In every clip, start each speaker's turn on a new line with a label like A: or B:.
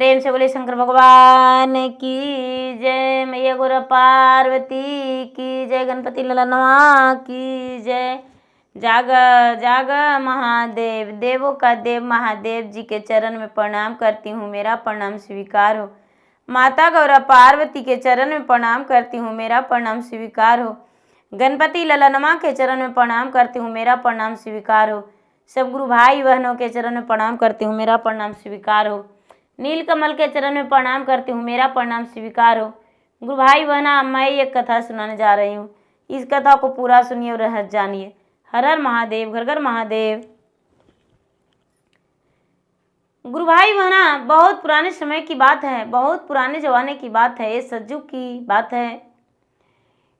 A: प्रेम से बोले शंकर भगवान की जय। मैया गौरा पार्वती की जय। गणपति ललनवा की जय। जाग जाग महादेव, देवों का देव महादेव जी के चरण में प्रणाम करती हूँ, मेरा प्रणाम स्वीकार हो। माता गौरा पार्वती के चरण में प्रणाम करती हूँ, मेरा प्रणाम स्वीकार हो। गणपति ललनमा के चरण में प्रणाम करती हूँ, मेरा प्रणाम स्वीकार हो। सब गुरु भाई बहनों के चरण में प्रणाम करती हूँ, मेरा प्रणाम स्वीकार हो। नीलकमल के चरण में प्रणाम करती हूँ, मेरा प्रणाम स्वीकार हो। गुरु भाई बहना, मैं एक कथा सुनाने जा रही हूँ, इस कथा को पूरा सुनिए और रहस्य जानिए। हर हर महादेव, घर घर महादेव। गुरु भाई बहना, बहुत पुराने समय की बात है, बहुत पुराने जमाने की बात है, ये सतयुग की बात है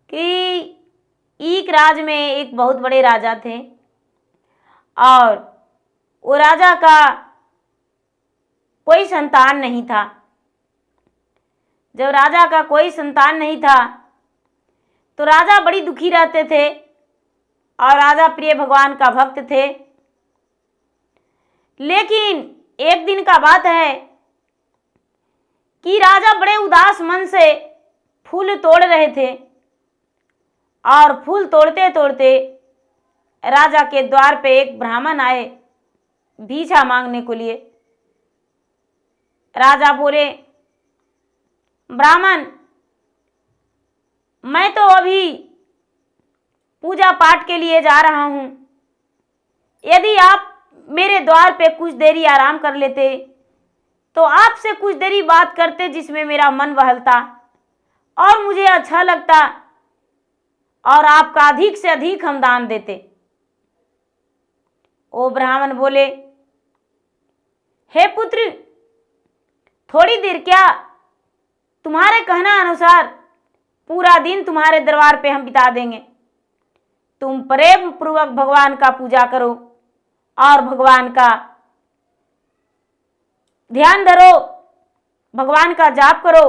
A: कि एक राज में एक बहुत बड़े राजा थे और वो राजा का कोई संतान नहीं था। जब राजा का कोई संतान नहीं था तो राजा बड़ी दुखी रहते थे और राजा प्रिय भगवान का भक्त थे। लेकिन एक दिन का बात है कि राजा बड़े उदास मन से फूल तोड़ रहे थे और फूल तोड़ते तोड़ते राजा के द्वार पे एक ब्राह्मण आए भिक्षा मांगने के लिए। राजा बोले, ब्राह्मण, मैं तो अभी पूजा पाठ के लिए जा रहा हूँ, यदि आप मेरे द्वार पे कुछ देरी आराम कर लेते तो आपसे कुछ देरी बात करते जिसमें मेरा मन बहलता और मुझे अच्छा लगता और आपका अधिक से अधिक हम दान देते। ओ ब्राह्मण बोले, हे पुत्र, थोड़ी देर क्या, तुम्हारे कहना अनुसार पूरा दिन तुम्हारे दरबार पे हम बिता देंगे। तुम प्रेम पूर्वक भगवान का पूजा करो और भगवान का ध्यान धरो, भगवान का जाप करो,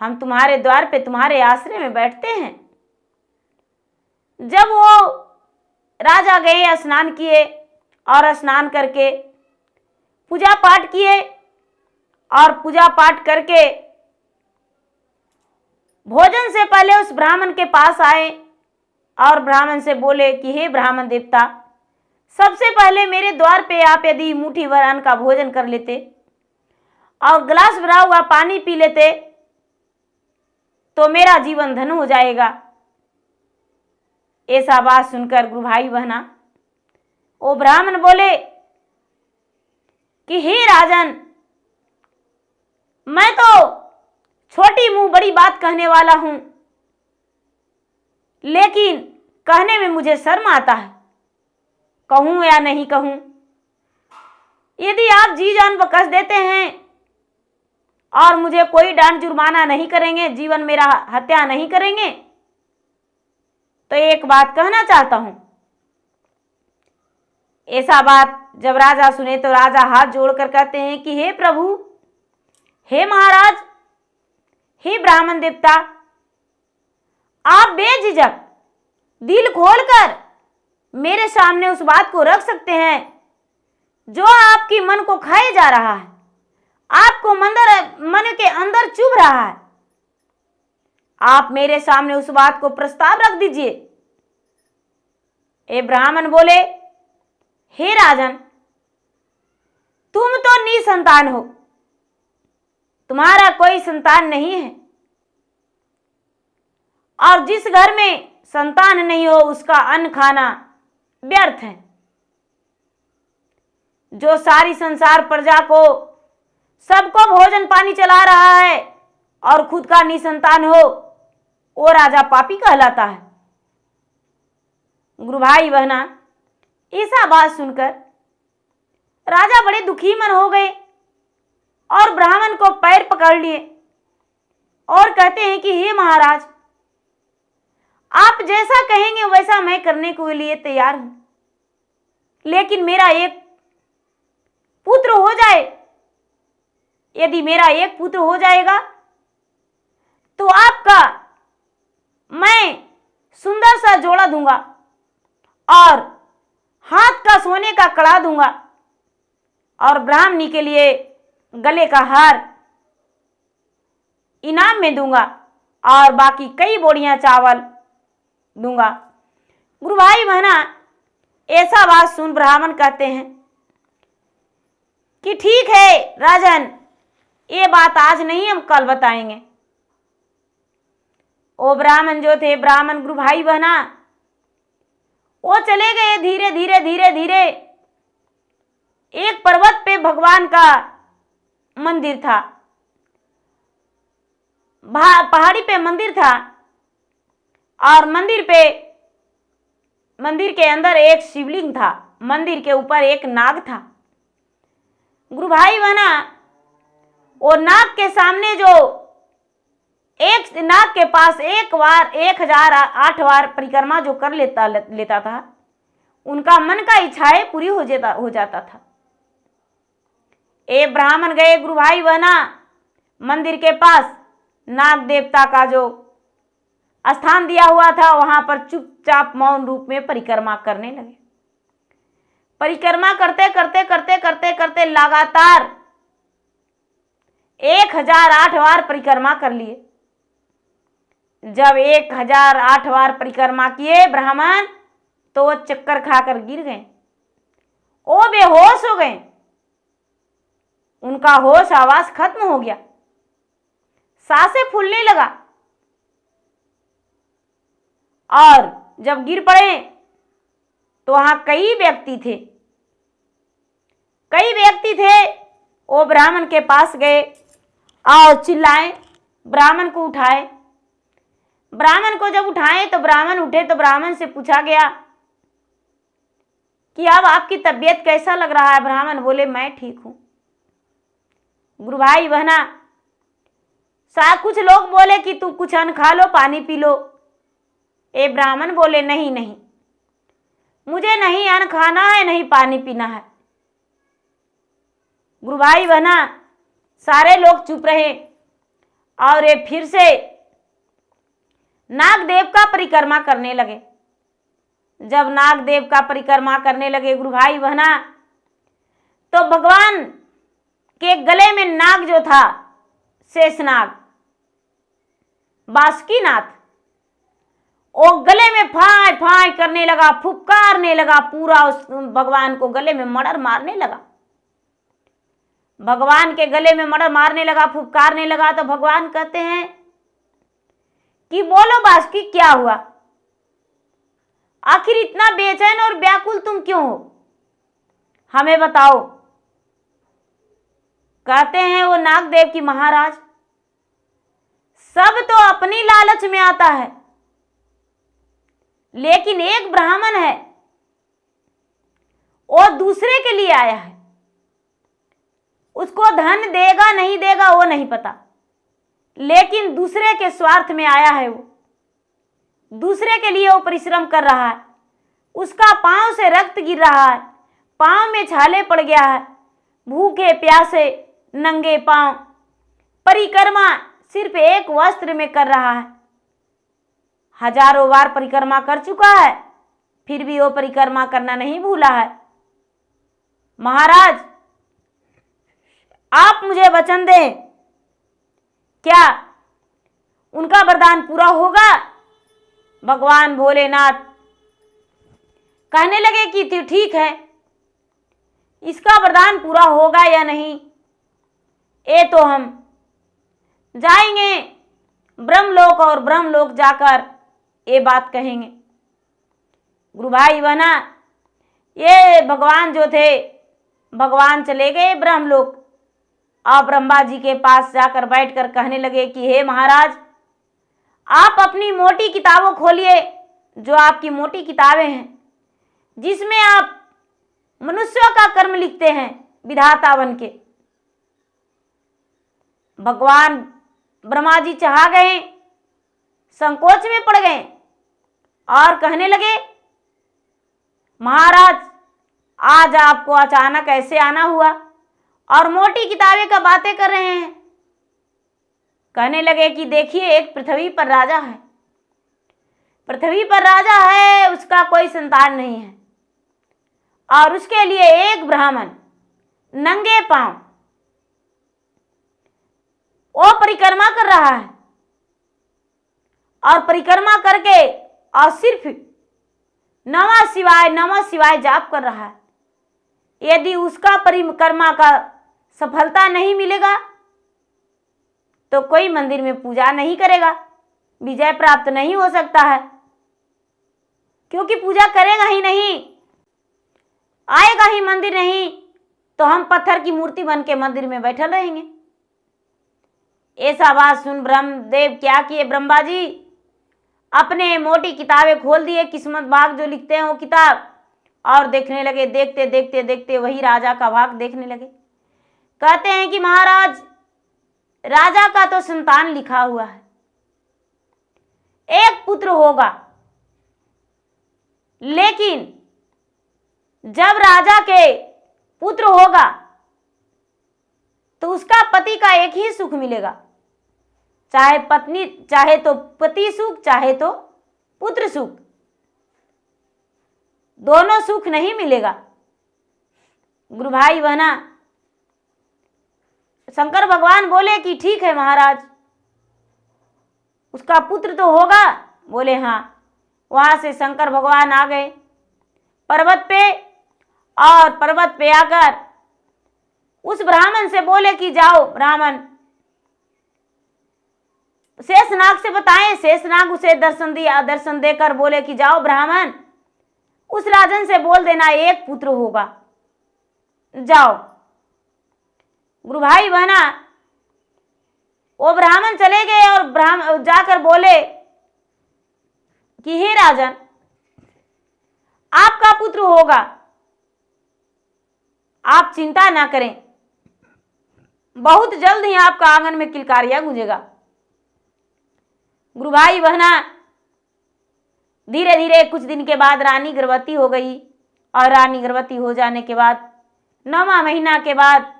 A: हम तुम्हारे द्वार पे तुम्हारे आश्रय में बैठते हैं। जब वो राजा गए, स्नान किए और स्नान करके पूजा पाठ किए और पूजा पाठ करके भोजन से पहले उस ब्राह्मण के पास आए और ब्राह्मण से बोले कि हे ब्राह्मण देवता, सबसे पहले मेरे द्वार पे आप यदि मुट्ठी भर अन्न का भोजन कर लेते और गिलास भरा हुआ पानी पी लेते तो मेरा जीवन धन्य हो जाएगा। ऐसा बात सुनकर गुरु भाई बहना, वो ब्राह्मण बोले कि हे राजन, मैं तो छोटी मुंह बड़ी बात कहने वाला हूं, लेकिन कहने में मुझे शर्म आता है, कहूं या नहीं कहूं। यदि आप जी जान बकस देते हैं और मुझे कोई डांट जुर्माना नहीं करेंगे, जीवन मेरा हत्या नहीं करेंगे, तो एक बात कहना चाहता हूं। ऐसा बात जब राजा सुने तो राजा हाथ जोड़कर कहते हैं कि हे प्रभु, हे महाराज, हे ब्राह्मण देवता, आप बेझिझक दिल खोलकर मेरे सामने उस बात को रख सकते हैं जो आपकी मन को खाए जा रहा है, आपको मन के अंदर चुभ रहा है। आप मेरे सामने उस बात को प्रस्ताव रख दीजिए। ए ब्राह्मण बोले, हे राजन, तुम तो निसंतान हो, तुम्हारा कोई संतान नहीं है और जिस घर में संतान नहीं हो उसका अन्न खाना व्यर्थ है। जो सारी संसार प्रजा को सबको भोजन पानी चला रहा है और खुद का निसंतान हो, वो राजा पापी कहलाता है। गुरु भाई बहना, ऐसा बात सुनकर राजा बड़े दुखी मन हो गए और ब्राह्मण को पैर पकड़ लिए और कहते हैं कि हे महाराज, आप जैसा कहेंगे वैसा मैं करने के लिए तैयार हूं, लेकिन मेरा एक पुत्र हो जाए, यदि मेरा एक पुत्र हो जाएगा तो आपका मैं सुंदर सा जोड़ा दूंगा और हाथ का सोने का कड़ा दूंगा और ब्राह्मणी के लिए गले का हार इनाम में दूंगा और बाकी कई बोरियां चावल दूंगा। गुरु भाई बहना, ऐसा बात सुन ब्राह्मण कहते हैं कि ठीक है राजन, ये बात आज नहीं, हम कल बताएंगे। वो ब्राह्मण जो थे, ब्राह्मण गुरु भाई बहना, वो चले गए धीरे धीरे धीरे धीरे। एक पर्वत पे भगवान का मंदिर था, पहाड़ी पे मंदिर था, और मंदिर के अंदर एक शिवलिंग था, मंदिर के ऊपर एक नाग था। गुरु भाई बहना, वो नाग के सामने जो एक नाग के पास 1008 बार परिक्रमा जो कर लेता था, उनका मन का इच्छाएं पूरी हो जाता था। एक ब्राह्मण गए गुरु भाई बहना मंदिर के पास, नाग देवता का जो स्थान दिया हुआ था वहां पर चुपचाप मौन रूप में परिक्रमा करने लगे। परिक्रमा करते करते करते करते करते लगातार 1008 बार परिक्रमा कर लिए। जब 1008 बार परिक्रमा किए ब्राह्मण, तो वो चक्कर खाकर गिर गए, वो बेहोश हो गए, उनका होश आवाज खत्म हो गया, सांसें फूलने लगा। और जब गिर पड़े तो वहां कई व्यक्ति थे, वो ब्राह्मण के पास गए और चिल्लाए, ब्राह्मण को उठाए। ब्राह्मण को जब उठाए तो ब्राह्मण उठे तो ब्राह्मण से पूछा गया कि अब आपकी तबीयत कैसा लग रहा है? ब्राह्मण बोले, मैं ठीक हूं। गुरु भाई बहना, कुछ लोग बोले कि तू कुछ अन्न खा लो, पानी पी लो। ए ब्राह्मण बोले, नहीं नहीं, मुझे नहीं अन्न खाना है, नहीं पानी पीना है। गुरु भाई बहना, सारे लोग चुप रहे और ये फिर से नागदेव का परिक्रमा करने लगे। जब नागदेव का परिक्रमा करने लगे गुरु भाई बहना, तो भगवान के गले में नाग जो था, शेषनाग, बासुकीनाथ, वो गले में फाय फाय करने लगा, फुफकारने लगा, पूरा उस भगवान को गले में मर्डर मारने लगा। भगवान के गले में मर्डर मारने लगा, फुफकारने लगा। तो भगवान कहते हैं कि बोलो बासुकी, क्या हुआ? आखिर इतना बेचैन और व्याकुल तुम क्यों हो? हमें बताओ। कहते हैं वो नागदेव की, महाराज, सब तो अपनी लालच में आता है, लेकिन एक ब्राह्मण है, वो दूसरे के लिए आया है। उसको धन देगा नहीं देगा वो नहीं पता, लेकिन दूसरे के स्वार्थ में आया है। वो दूसरे के लिए वो परिश्रम कर रहा है। उसका पांव से रक्त गिर रहा है, पांव में छाले पड़ गया है, भूखे प्यासे नंगे पांव परिक्रमा सिर्फ एक वस्त्र में कर रहा है। हजारों बार परिक्रमा कर चुका है, फिर भी वो परिक्रमा करना नहीं भूला है। महाराज, आप मुझे वचन दें, क्या उनका वरदान पूरा होगा? भगवान भोलेनाथ कहने लगे कि ठीक है, इसका वरदान पूरा होगा या नहीं, ये तो हम जाएंगे ब्रह्मलोक और ब्रह्मलोक जाकर ये बात कहेंगे। गुरु भाई बहना, ये भगवान जो थे, भगवान चले गए ब्रह्मलोक। आप ब्रह्मा जी के पास जाकर बैठकर कहने लगे कि हे महाराज, आप अपनी मोटी किताबों खोलिए, जो आपकी मोटी किताबें हैं, जिसमें आप मनुष्यों का कर्म लिखते हैं विधाता बन के। भगवान ब्रह्मा जी चाह गए, संकोच में पड़ गए और कहने लगे, महाराज, आज आपको अचानक ऐसे आना हुआ और मोटी किताबें का बातें कर रहे हैं। कहने लगे कि देखिए, एक पृथ्वी पर राजा है, पृथ्वी पर राजा है, उसका कोई संतान नहीं है, और उसके लिए एक ब्राह्मण नंगे पांव वो परिक्रमा कर रहा है और परिक्रमा करके और सिर्फ नमः शिवाय जाप कर रहा है। यदि उसका परिक्रमा का सफलता नहीं मिलेगा तो कोई मंदिर में पूजा नहीं करेगा, विजय प्राप्त नहीं हो सकता है, क्योंकि पूजा करेगा ही नहीं, आएगा ही मंदिर नहीं, तो हम पत्थर की मूर्ति बन के मंदिर में बैठे रहेंगे। ऐसा बात सुन ब्रह्मदेव क्या किए, ब्रह्मा जी अपने मोटी किताबें खोल दिए, किस्मत भाग जो लिखते हैं वो किताब, और देखने लगे। देखते देखते देखते वही राजा का भाग देखने लगे। कहते हैं कि महाराज, राजा का तो संतान लिखा हुआ है, एक पुत्र होगा, लेकिन जब राजा के पुत्र होगा तो उसका पति का एक ही सुख मिलेगा, चाहे पत्नी, चाहे तो पति सुख, चाहे तो पुत्र सुख, दोनों सुख नहीं मिलेगा। गुरु भाई बहना, शंकर भगवान बोले कि ठीक है महाराज, उसका पुत्र तो होगा। बोले हाँ। वहां से शंकर भगवान आ गए पर्वत पे, और पर्वत पे आकर उस ब्राह्मण से बोले कि जाओ ब्राह्मण, शेषनाग से बताएं। शेषनाग उसे दर्शन दिया, दर्शन देकर बोले कि जाओ ब्राह्मण, उस राजन से बोल देना एक पुत्र होगा, जाओ। गुरु भाई बहना, वो ब्राह्मण चले गए और ब्राह्मण जाकर बोले कि हे राजन, आपका पुत्र होगा, आप चिंता ना करें, बहुत जल्द ही आपका आंगन में किलकारियां गूंजेगा। गुरु भाई बहना, धीरे धीरे कुछ दिन के बाद रानी गर्भवती हो गई, और रानी गर्भवती हो जाने के बाद 9वां महीना के बाद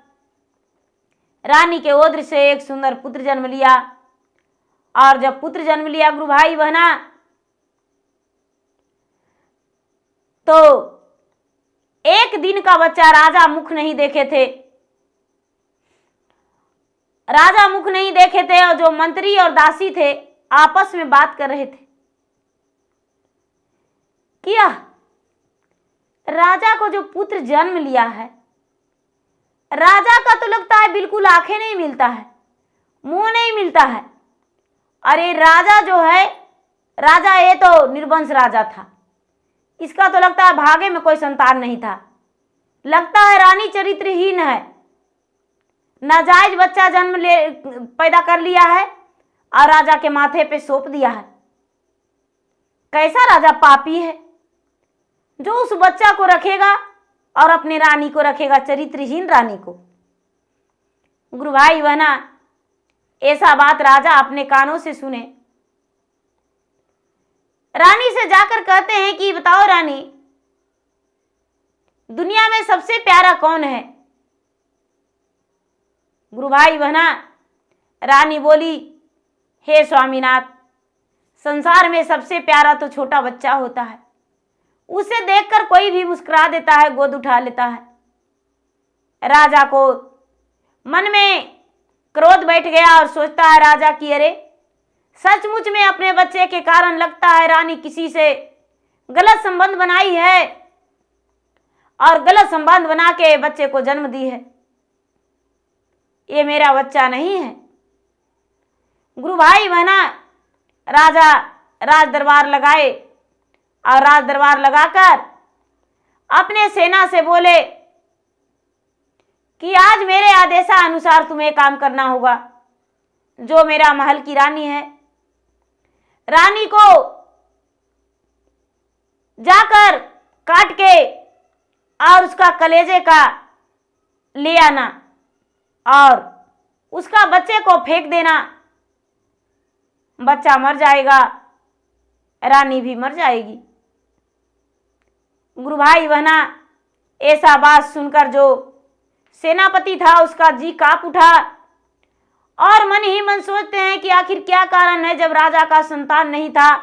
A: रानी के ओद्र से एक सुंदर पुत्र जन्म लिया। और जब पुत्र जन्म लिया गुरु भाई बहना, तो एक दिन का बच्चा, राजा मुख नहीं देखे थे, राजा मुख नहीं देखे थे, और जो मंत्री और दासी थे आपस में बात कर रहे थे। क्या राजा को जो पुत्र जन्म लिया है, राजा का तो लगता है बिल्कुल आंखें नहीं मिलता है, मुंह नहीं मिलता है। अरे राजा जो है, राजा ये तो निर्वंश राजा था, इसका तो लगता है भागे में कोई संतान नहीं था, लगता है रानी चरित्रहीन है, नाजायज बच्चा पैदा कर लिया है और राजा के माथे पे सौंप दिया है। कैसा राजा पापी है जो उस बच्चा को रखेगा और अपने रानी को रखेगा, चरित्रहीन रानी को। गुरु भाई बहना, ऐसा बात राजा अपने कानों से सुने। रानी से जाकर कहते हैं कि बताओ रानी, दुनिया में सबसे प्यारा कौन है? गुरु भाई बहना, रानी बोली, हे स्वामीनाथ, संसार में सबसे प्यारा तो छोटा बच्चा होता है, उसे देखकर कोई भी मुस्कुरा देता है, गोद उठा लेता है। राजा को मन में क्रोध बैठ गया और सोचता है राजा कि अरे सचमुच में अपने बच्चे के कारण लगता है रानी किसी से गलत संबंध बनाई है और गलत संबंध बना के बच्चे को जन्म दी है, ये मेरा बच्चा नहीं है। गुरु भाई बहना, राजा राज दरबार लगाए और राज दरबार लगाकर अपने सेना से बोले कि आज मेरे आदेशानुसार तुम्हें काम करना होगा। जो मेरा महल की रानी है, रानी को जाकर काट के और उसका कलेजे का ले आना और उसका बच्चे को फेंक देना, बच्चा मर जाएगा, रानी भी मर जाएगी। गुरु भाई बहना, ऐसा बात सुनकर जो सेनापति था उसका जी कांप उठा और मन ही मन सोचते हैं कि आखिर क्या कारण है, जब राजा का संतान नहीं था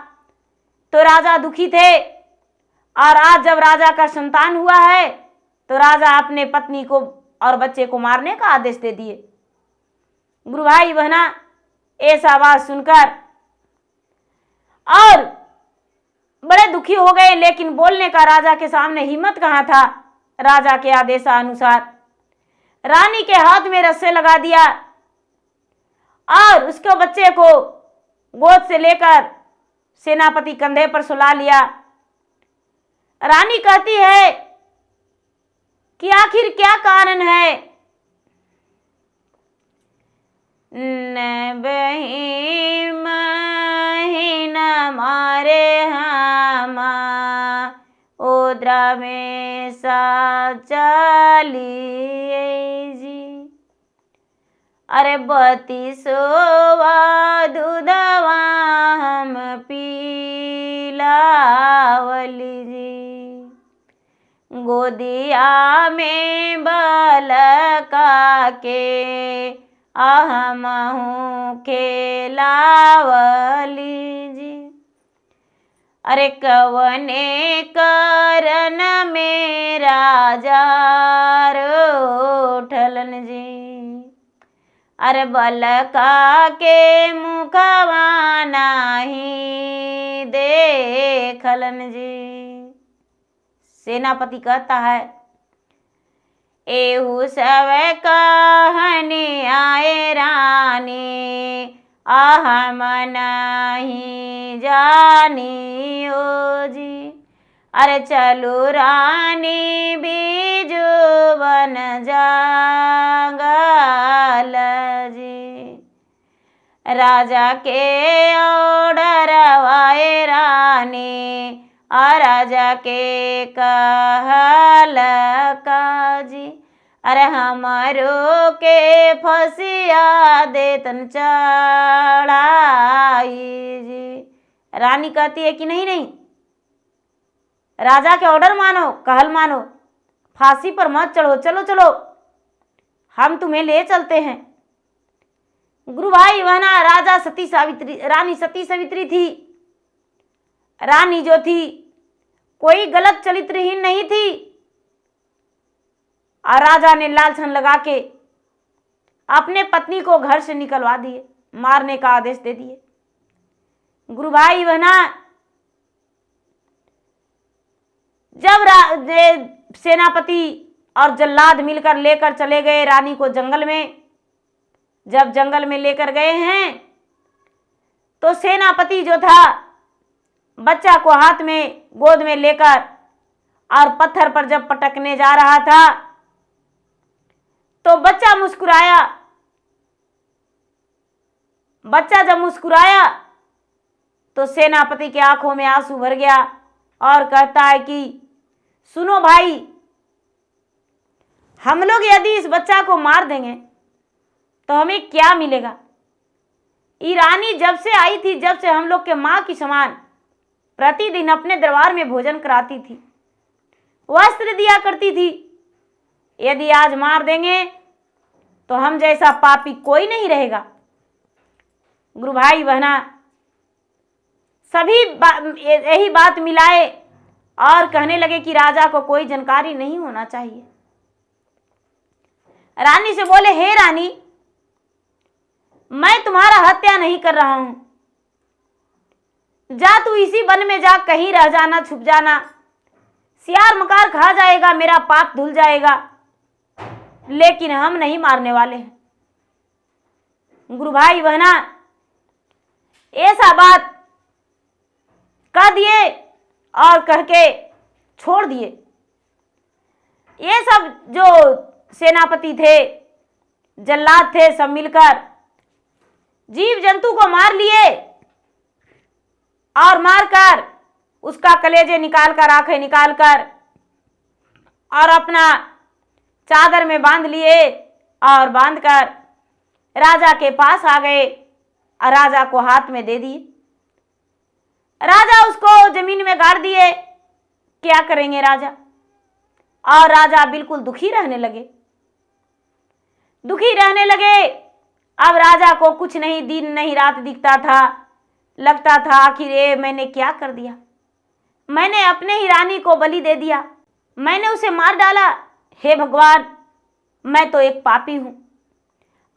A: तो राजा दुखी थे, और आज जब राजा का संतान हुआ है तो राजा अपने पत्नी को और बच्चे को मारने का आदेश दे दिए। गुरु भाई बहना, ऐसा आवाज सुनकर और बड़े दुखी हो गए, लेकिन बोलने का राजा के सामने हिम्मत कहाँ था। राजा के आदेशानुसार रानी के हाथ में रस्से लगा दिया और उसके बच्चे को गोद से लेकर सेनापति कंधे पर सुला लिया। रानी कहती है कि आखिर क्या कारण है। न बही महीना मारे हमा ओद्रा में सा चलिए जी। अरे 32 दूधवा हम पीलावली जी, गोदिया में बलका के आहमहू खेलावली जी। अरे कवने करन में राजा रोठलन जी, अरे बलका के मुखवा नाही देखलन जी। सेनापति कहता है, एहू सब कहने आए रानी, हम नहीं जानी ओ जी। अरे चलो रानी बीजू बन जागल जी, राजा के ऑर्डर वाए रानी, और राजा के कहल का जी। अरे हमारो के फसिया देतन चढ़ाई जी। रानी कहती है कि नहीं नहीं, राजा के ऑर्डर मानो, कहल मानो, फांसी पर मत चढ़ो, चलो चलो हम तुम्हें ले चलते हैं। गुरु भाई बहना, राजा सती सावित्री, रानी सती सावित्री थी। रानी जो थी कोई गलत चरित्रहीन नहीं थी, और राजा ने लालछन लगा के अपने पत्नी को घर से निकलवा दिए, मारने का आदेश दे दिए। गुरु भाई बहना, जब सेनापति और जल्लाद मिलकर लेकर चले गए रानी को जंगल में, जब जंगल में लेकर गए हैं तो सेनापति जो था बच्चा को हाथ में गोद में लेकर और पत्थर पर जब पटकने जा रहा था तो बच्चा मुस्कुराया। बच्चा जब मुस्कुराया तो सेनापति की आंखों में आंसू भर गया और कहता है कि सुनो भाई, हम लोग यदि इस बच्चा को मार देंगे तो हमें क्या मिलेगा। ये रानी जब से आई थी, जब से हम लोग के माँ की समान प्रतिदिन अपने दरबार में भोजन कराती थी, वस्त्र दिया करती थी। यदि आज मार देंगे तो हम जैसा पापी कोई नहीं रहेगा। गुरु भाई बहना, सभी यही बात मिलाए और कहने लगे कि राजा को कोई जानकारी नहीं होना चाहिए। रानी से बोले, हे रानी, मैं तुम्हारा हत्या नहीं कर रहा हूं, जा तू इसी वन में जा, कहीं रह जाना, छुप जाना, सियार मकार खा जाएगा, मेरा पाप धुल जाएगा, लेकिन हम नहीं मारने वाले हैं। गुरु भाई बहना, ऐसा बात कह दिए और कह के छोड़ दिए। ये सब जो सेनापति थे, जल्लाद थे, सब मिलकर जीव जंतु को मार लिए और मारकर उसका कलेजे निकालकर, आंखें निकालकर और अपना चादर में बांध लिए और बांधकर राजा के पास आ गए और राजा को हाथ में दे दिए। राजा उसको जमीन में गाड़ दिए। क्या करेंगे राजा? और राजा बिल्कुल दुखी रहने लगे, दुखी रहने लगे। अब राजा को कुछ नहीं, दिन नहीं रात दिखता था, लगता था आखिर ये मैंने क्या कर दिया, मैंने अपने ही रानी को बलि दे दिया, मैंने उसे मार डाला। हे भगवान, मैं तो एक पापी हूं।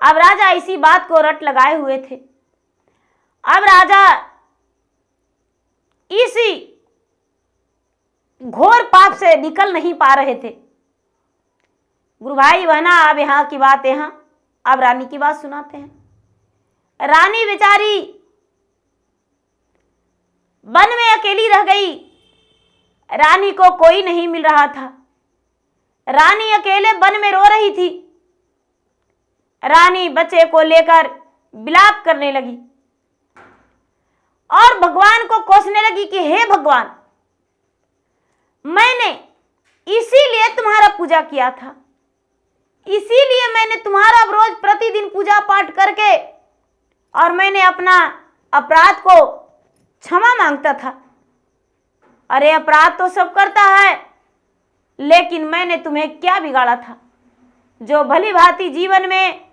A: अब राजा इसी बात को रट लगाए हुए थे। अब राजा इसी घोर पाप से निकल नहीं पा रहे थे। गुरु भाई बहना, अब यहाँ की बात यहाँ, अब रानी की बात सुनाते हैं। रानी बेचारी वन में अकेली रह गई। रानी को कोई नहीं मिल रहा था। रानी अकेले वन में रो रही थी। रानी बच्चे को लेकर विलाप करने लगी और भगवान को कोसने लगी कि हे भगवान, मैंने इसीलिए तुम्हारा पूजा किया था, इसीलिए मैंने तुम्हारा रोज प्रतिदिन पूजा पाठ करके और मैंने अपना अपराध को क्षमा मांगता था। अरे अपराध तो सब करता है, लेकिन मैंने तुम्हें क्या बिगाड़ा था जो भली भांति जीवन में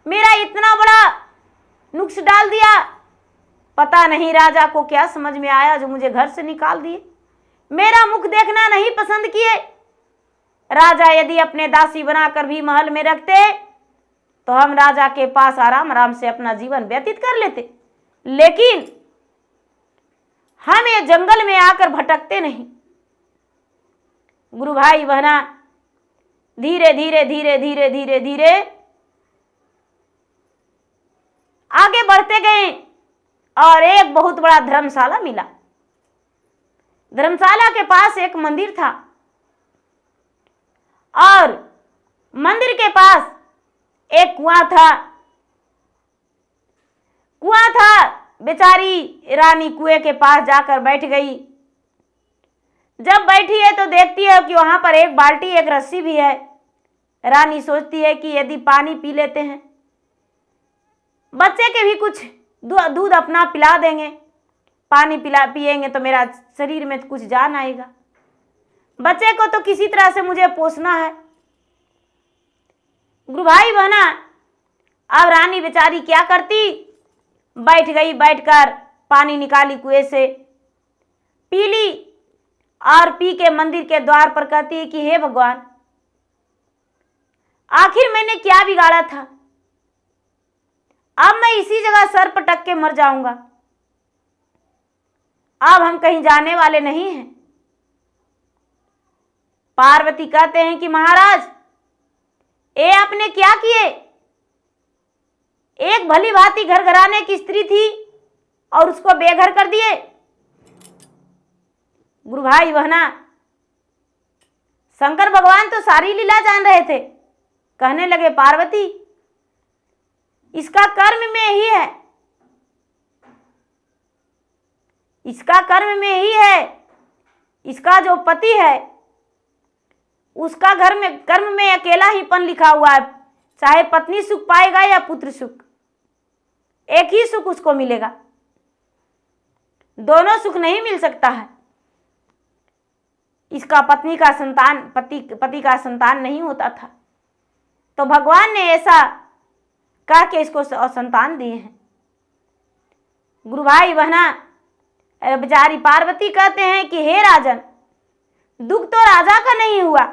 A: मेरा इतना बड़ा नुक्स डाल दिया। पता नहीं राजा को क्या समझ में आया जो मुझे घर से निकाल दिए, मेरा मुख देखना नहीं पसंद किए। राजा यदि अपने दासी बनाकर भी महल में रखते तो हम राजा के पास आराम आराम से अपना जीवन व्यतीत कर लेते, लेकिन हम ये जंगल में आकर भटकते नहीं। गुरु भाई बहना, धीरे धीरे धीरे धीरे धीरे धीरे आगे बढ़ते गए और एक बहुत बड़ा धर्मशाला मिला। धर्मशाला के पास एक मंदिर था और मंदिर के पास एक कुआं था। कुआं था, बेचारी रानी कुएं के पास जाकर बैठ गई। जब बैठी है तो देखती है कि वहां पर एक बाल्टी एक रस्सी भी है। रानी सोचती है कि यदि पानी पी लेते हैं, बच्चे के भी कुछ दूध अपना पिला देंगे, पानी पिएंगे तो मेरा शरीर में कुछ जान आएगा। बच्चे को तो किसी तरह से मुझे पोसना है। गुरु भाई बहना, अब रानी बेचारी क्या करती, बैठ गई, बैठकर पानी निकाली कुएं से, पी ली और पी के मंदिर के द्वार पर कहती है कि हे भगवान, आखिर मैंने क्या बिगाड़ा था, अब मैं इसी जगह सर पटक के मर जाऊंगा। अब हम कहीं जाने वाले नहीं हैं। पार्वती कहते हैं कि महाराज, ये आपने क्या किए? एक भली भांति घर घराने की स्त्री थी और उसको बेघर कर दिए। गुरु भाई बहना, शंकर भगवान तो सारी लीला जान रहे थे। कहने लगे पार्वती, इसका कर्म में ही है, इसका कर्म में ही है। इसका जो पति है उसका घर में कर्म में अकेला ही पन लिखा हुआ है। चाहे पत्नी सुख पाएगा या पुत्र सुख, एक ही सुख उसको मिलेगा, दोनों सुख नहीं मिल सकता है। इसका पत्नी का संतान पति का संतान नहीं होता था, तो भगवान ने ऐसा कह के इसको संतान दिए हैं। गुरु भाई बहना, बेचारी पार्वती कहते हैं कि हे राजन, दुख तो राजा का नहीं हुआ,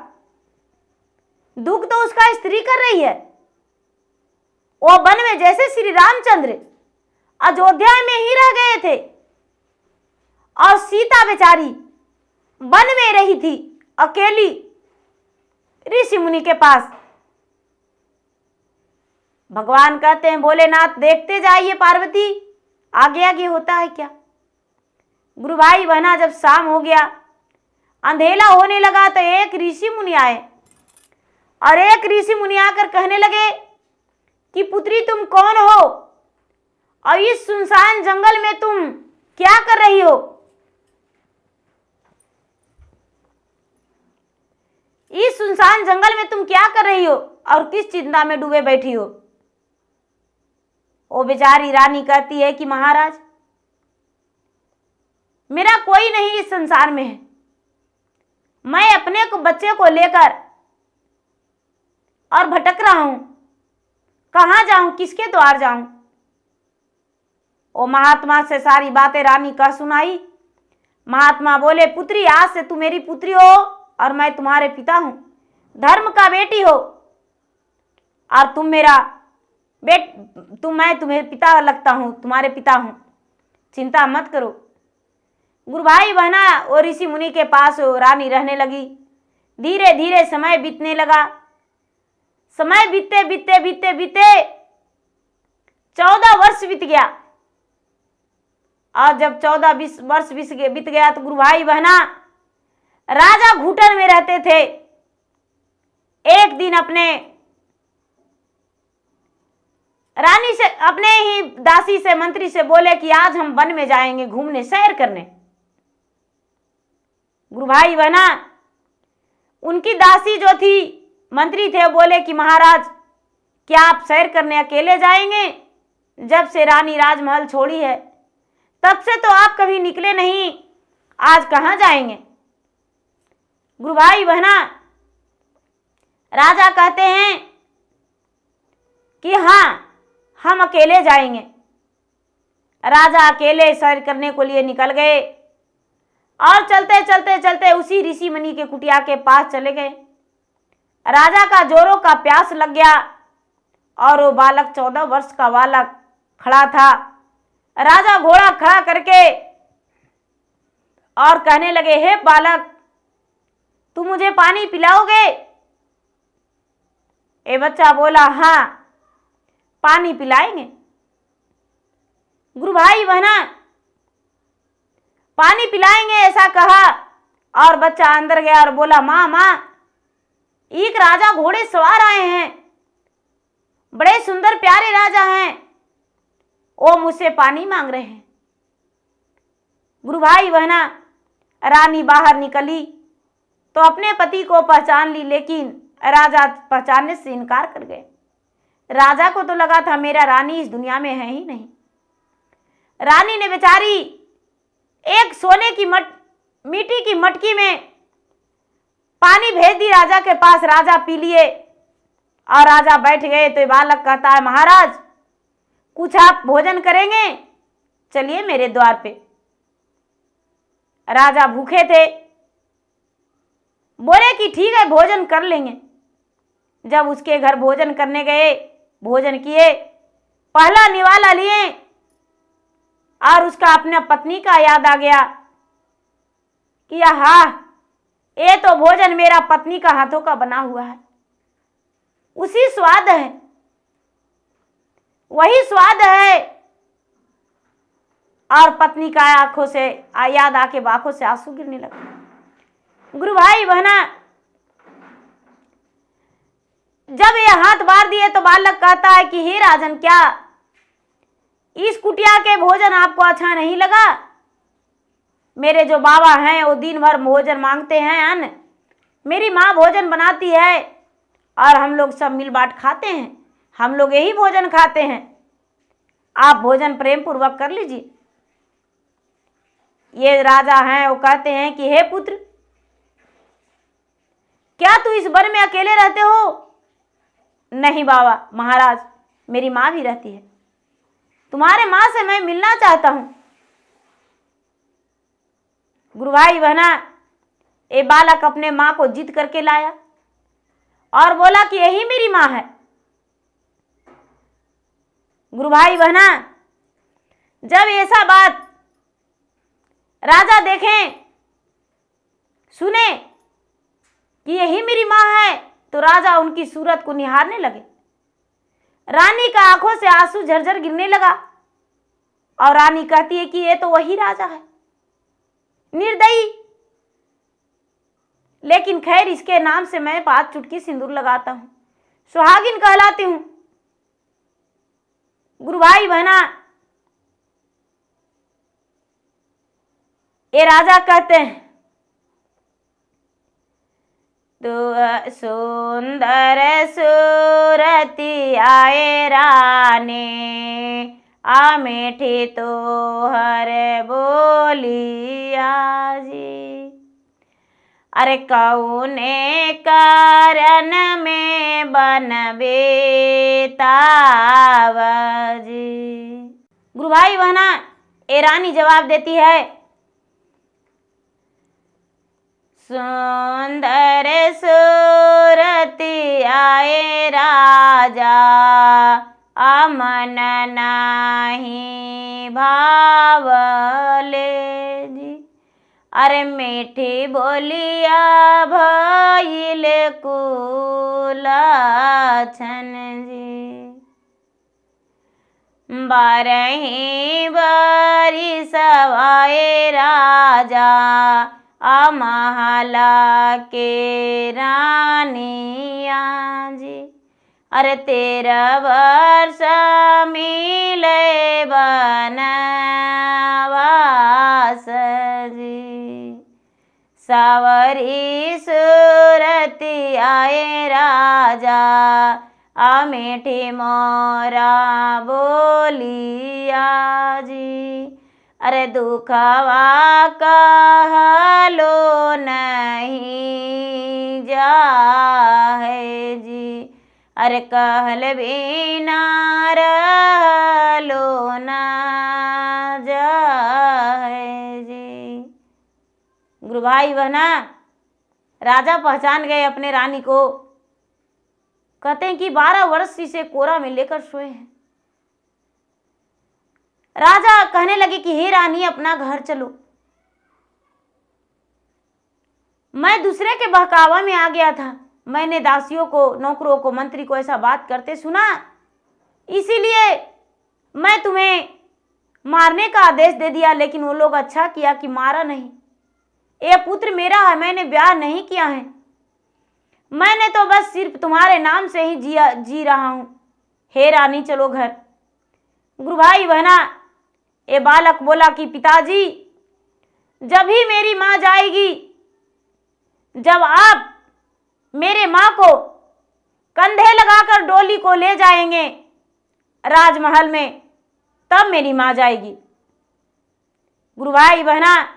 A: दुख तो उसका स्त्री कर रही है। वो वन में जैसे श्री रामचंद्र अयोध्या में ही रह गए थे और सीता बेचारी वन में रही थी अकेली ऋषि मुनि के पास। भगवान कहते हैं भोलेनाथ, देखते जाइए पार्वती, आगे आगे होता है क्या। गुरु भाई बहना, जब शाम हो गया, अंधेला होने लगा, तो एक ऋषि मुनि आए और एक ऋषि मुनि आकर कहने लगे कि पुत्री तुम कौन हो और इस सुनसान जंगल में तुम क्या कर रही हो? इस सुनसान जंगल में तुम क्या कर रही हो और किस चिंता में डूबे बैठी हो? वो बेचारी रानी कहती है कि महाराज, मेरा कोई नहीं इस संसार में है, मैं अपने को बच्चे को लेकर और भटक रहा हूं, कहां जाऊं, किसके द्वार जाऊं? वो महात्मा से सारी बातें रानी का सुनाई। महात्मा बोले, पुत्री, आज से तू मेरी पुत्री हो और मैं तुम्हारे पिता हूं, धर्म का बेटी हो और तुम मेरा मैं तुम्हें पिता लगता हूँ, तुम्हारे पिता हूँ, चिंता मत करो। गुरु भाई बहना और ऋषि मुनि के पास रानी रहने लगी। धीरे धीरे समय बीतने लगा। समय बीतते बीतते बीतते बीतते 14 वर्ष बीत गया। और जब 14-20 वर्ष बीत गया तो गुरु भाई बहना राजा घुटन में रहते थे। एक दिन अपने रानी से, अपने ही दासी से, मंत्री से बोले कि आज हम वन में जाएंगे घूमने, सैर करने। गुरु भाई बहना उनकी दासी जो थी, मंत्री थे, बोले कि महाराज क्या आप सैर करने अकेले जाएंगे? जब से रानी राजमहल छोड़ी है तब से तो आप कभी निकले नहीं, आज कहाँ जाएंगे? गुरु भाई बहना राजा कहते हैं कि हाँ, हम अकेले जाएंगे। राजा अकेले सैर करने को लिए निकल गए और चलते चलते चलते उसी ऋषि मुनि के कुटिया के पास चले गए। राजा का जोरों का प्यास लग गया और वो बालक, 14 वर्ष का बालक खड़ा था। राजा घोड़ा खड़ा करके और कहने लगे, हे बालक, तुम मुझे पानी पिलाओगे? ये बच्चा बोला, हाँ, पानी पिलाएंगे। गुरु भाई बहना पानी पिलाएंगे ऐसा कहा और बच्चा अंदर गया और बोला, माँ माँ, एक राजा घोड़े सवार आए हैं, बड़े सुंदर प्यारे राजा हैं, वो मुझसे पानी मांग रहे हैं। गुरु भाई बहना रानी बाहर निकली तो अपने पति को पहचान ली, लेकिन राजा पहचानने से इनकार कर गए। राजा को तो लगा था मेरा रानी इस दुनिया में है ही नहीं। रानी ने बेचारी एक सोने की मिट्टी की मटकी में पानी भेज दी राजा के पास। राजा पी लिए और राजा बैठ गए तो बालक कहता है, महाराज कुछ आप भोजन करेंगे? चलिए मेरे द्वार पे। राजा भूखे थे, बोले कि ठीक है, भोजन कर लेंगे। जब उसके घर भोजन करने गए, भोजन किए, पहला निवाला लिए और उसका अपने पत्नी का याद आ गया कि हाँ, ये तो भोजन मेरा पत्नी का हाथों का बना हुआ है, उसी स्वाद है, वही स्वाद है। और पत्नी का आंखों से याद आके आंखों से आंसू गिरने लगा। गुरु भाई बहना जब ये हाथ बार दिए तो बालक कहता है कि हे राजन, क्या इस कुटिया के भोजन आपको अच्छा नहीं लगा? मेरे जो बाबा हैं वो दिन भर भोजन मांगते हैं, अन्न, मेरी माँ भोजन बनाती है और हम लोग सब मिल बांट खाते हैं, हम लोग यही भोजन खाते हैं, आप भोजन प्रेम पूर्वक कर लीजिए। ये राजा हैं, वो कहते हैं कि हे पुत्र, क्या तू इस वन में अकेले रहते हो? नहीं बाबा, महाराज, मेरी माँ भी रहती है, तुम्हारे माँ से मैं मिलना चाहता हूं। गुरु भाई बहना ये बालक अपने माँ को जिद करके लाया और बोला कि यही मेरी माँ है। गुरु भाई बहना जब ऐसा बात राजा देखें, सुने कि यही मेरी माँ है, तो राजा उनकी सूरत को निहारने लगे। रानी का आंखों से आंसू झरझर गिरने लगा और रानी कहती है कि ये तो वही राजा है, निर्दयी, लेकिन खैर इसके नाम से मैं 5 चुटकी सिंदूर लगाता हूं, सुहागिन कहलाती हूं। गुरु भाई बहना ये राजा कहते हैं, तो सुंदर सूरती आए रानी, आ मीठी तो हर बोलिया जी। अरे कौने कारण में बन बेताव जी। गुरु भाई बहना ए रानी जवाब देती है, सुंदर सूरती आए राजा, अमन नाही भावले जी। अरे मीठी बोलिया भइल कुलछन जी। बारही बरिसवाए राजा महला के रानिया जी। अरे 13 वर्ष मिले बनवास जी। सावरी सूरती आए राजा मीठी मोरा बोलिया जी। अरे दुखवा कहलो नहीं जाहे जी। अरे कहल बिना रहलो न जाहे जी। गुरु भाई बहना, राजा पहचान गए अपने रानी को। कहते हैं कि 12 वर्ष इसे कोरा में लेकर सोए हैं। राजा कहने लगे कि हे रानी, अपना घर चलो। मैं दूसरे के बहकावा में आ गया था। मैंने दासियों को, नौकरों को, मंत्री को ऐसा बात करते सुना, इसीलिए मैं तुम्हें मारने का आदेश दे दिया। लेकिन वो लोग अच्छा किया कि मारा नहीं। ये पुत्र मेरा है, मैंने ब्याह नहीं किया है। मैंने तो बस सिर्फ तुम्हारे नाम से ही जी रहा हूं। हे रानी, चलो घर। गुरु भाई बहना, ये बालक बोला कि पिताजी, जब ही मेरी माँ जाएगी, जब आप मेरे माँ को कंधे लगाकर डोली को ले जाएंगे राजमहल में, तब मेरी माँ जाएगी। गुरु भाई बहना,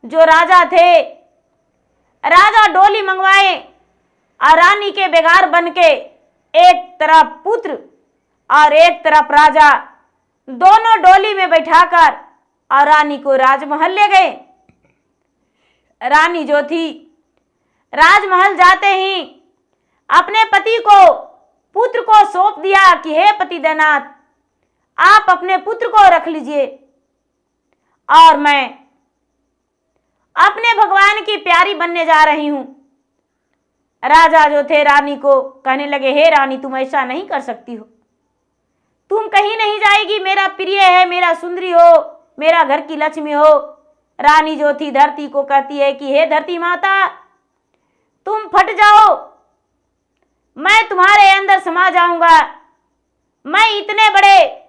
A: जो राजा थे, राजा डोली मंगवाए और रानी के बेगार बनके एक तरफ पुत्र और एक तरफ राजा, दोनों डोली में बैठाकर और रानी को राजमहल ले गए। रानी जो थी, राजमहल जाते ही अपने पति को, पुत्र को सौंप दिया कि हे पति देवनाथ, आप अपने पुत्र को रख लीजिए और मैं अपने भगवान की प्यारी बनने जा रही हूं। राजा जो थे रानी को कहने लगे, हे रानी, तुम ऐसा नहीं कर सकती हो। तुम कहीं नहीं जाएगी। मेरा प्रिय है, मेरा सुंदरी हो, मेरा घर की लक्ष्मी हो। रानी जो थी धरती को कहती है कि हे धरती माता, तुम फट जाओ, मैं तुम्हारे अंदर समा जाऊंगा। मैं इतने बड़े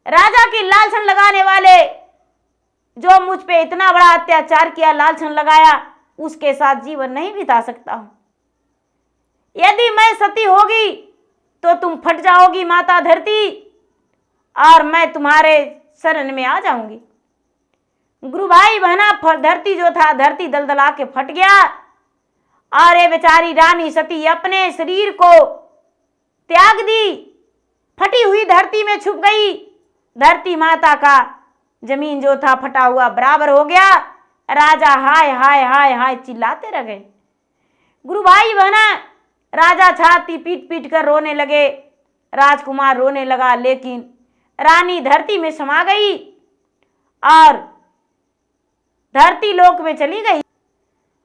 A: राजा की लालछन लगाने वाले, जो मुझ पे इतना बड़ा अत्याचार किया, लालछन लगाया, उसके साथ जीवन नहीं बिता सकता हूं। यदि मैं सती होगी तो तुम फट जाओगी माता धरती, और मैं तुम्हारे शरण में आ जाऊंगी। गुरु भाई बहना, धरती जो था, धरती दलदला के फट गया और ये बेचारी रानी सती अपने शरीर को त्याग दी, फटी हुई धरती में छुप गई। धरती माता का जमीन जो था फटा हुआ बराबर हो गया। राजा हाय हाय हाय हाय चिल्लाते रह गए। गुरु भाई बहना, राजा छाती पीट पीट कर रोने लगे, राजकुमार रोने लगा, लेकिन रानी धरती में समा गई और धरती लोक में चली गई।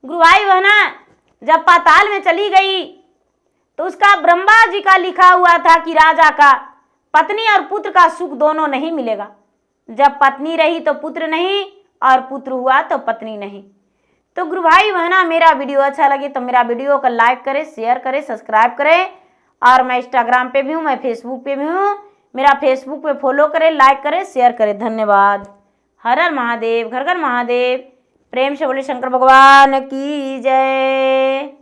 A: गुरु भाई बहना, जब पाताल में चली गई तो उसका ब्रह्मा जी का लिखा हुआ था कि राजा का पत्नी और पुत्र का सुख दोनों नहीं मिलेगा। जब पत्नी रही तो पुत्र नहीं, और पुत्र हुआ तो पत्नी नहीं। तो गुरु भाई बहना, मेरा वीडियो अच्छा लगे तो मेरा वीडियो को लाइक करें, शेयर करें, सब्सक्राइब करें। और मैं इंस्टाग्राम पे भी हूँ, मैं फेसबुक पे भी हूँ। मेरा फेसबुक पे फॉलो करें, लाइक करें, शेयर करें। धन्यवाद। हर हर महादेव, घर घर महादेव। प्रेम से बोले शंकर भगवान की जय।